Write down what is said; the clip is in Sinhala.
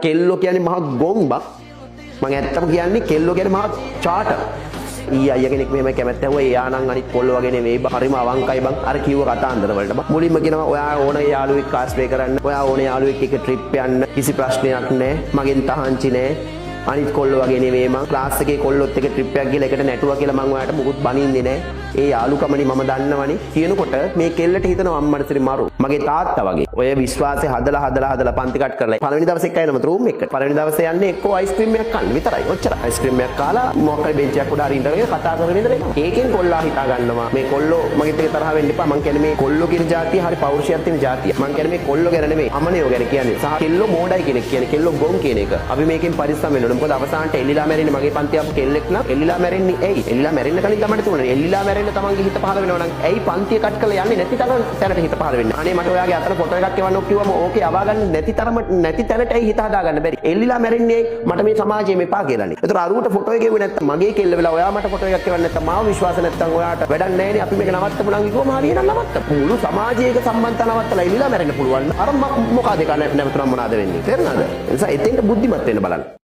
කෙල්ලෝ කියන්නේ මහා ගොම්බක්. මම ඇත්තම කියන්නේ කෙල්ලෝ කියන්නේ මහා චාටර්. අයියා කෙනෙක් මෙහෙම කැමැත්ත ඇහුවා එයා නම් අනිත් කොල්ලෝ වගේ නෙවෙයි බං හරිම අවංකයි බං අර කිව්ව කතාන්දර වලට බං මුලින්ම කියනවා ඔයා ඕන යාළුවෙක් කාස්පේ කරන්න ඔයා ඕන යාළුවෙක් එක ට්‍රිප් යන්න කිසි ප්‍රශ්නයක් නැහැ මගෙන් තහංචි නැහැ අනිත් කොල්ලෝ වගේ නෙවෙයි මං ක්ලාස් එකේ කොල්ලොත් එක්ක ට්‍රිප් එකක් ගිහලා එකට නැටුවා කියලා මං ඔයාලට මුකුත් බනින්නේ නැහැ ඒ යාළුකමනේ මම දන්නවනේ කියනකොට මේ කෙල්ලට හිතනවා අම්මට මරු මගේ තාත්තා වගේ ඔය විශ්වාසය හදලා පන්ති කට් කරලා පළවෙනි දවසේ එක්කයිනම රූම් එකට පළවෙනි දවසේ යන්නේ එක්කෝ අයිස්ක්‍රීම් එකක් කන්න විතරයි ඔච්චර අයිස්ක්‍රීම් එකක් කාලා මොකක් හරි බෙන්ච් එකක් උඩ හරි ඉඳගෙන කතා කරගෙන ඉඳලා ඒකෙන් කොල්ලා හිතා ගන්නවා මේ කොල්ලෝ මගෙත් එක්ක තරහ වෙන්න එපා මං කියන්නේ මේ කොල්ලෝ කියන જાතිය හරි පෞරුෂයක් තියෙන જાතිය මං කියන්නේ මේ කොල්ලෝ ගැන නෙමෙයි අමනියෝ ගැන කියන්නේ සහ කෙල්ලෝ මෝඩයි කෙනෙක් කියන්නේ කෙල්ලෝ ගොන් කියන එක අපි මේකෙන් පරිස්සම් වෙන්න ඕනේ මොකද අවසානට එල්ලිලා මැරෙන්නේ මගේ පන්ති අප කෙල්ලෙක් නම් එල්ලිලා මැරෙන්නේ ඇයි එල්ලිලා මැරෙන්න කලින් තමයි තුනේ එල්ලිලා මැරෙන්න තමන්ගේ හිත පහල වෙනවා නම් ඇයි පන්තිය කට් කරලා යන්නේ නැති තැනට හිත පහල වෙන්නේ අනේ මට ඔයාගේ අතට ෆොටෝ එකක් එවන්නොත් කිව්වම ඕකේ අවා ගන්න නැති තැනට ඇයි හිත හදා ගන්න බැරි එල්ලිලා මැරෙන්නේ මට මේ සමාජයේ මෙපා කියලානේ ඒතර අරුවට ෆොටෝ එක එවුවේ නැත්තම් මගේ කෙල්ල වෙලා ඔයා මට ෆොටෝ එකක් එවන්න නැත්තම් මාව විශ්වාස නැත්තම් ඔයාට වැඩක් නැහැ නේ අපි මේක නවත්තමු නම් කිව්වම හරියනම් නවත්තමු මුළු සමාජයක සම්බන්ධතා නවත්තලා එල්ලිලා මැරෙන්න පුළුවන් අර මොකද ඒක නැවතුනම මොනවාද වෙන්නේ තේරෙනවද ඒ නිසා එතෙන්ට බුද්ධිමත් වෙන්න බලන්න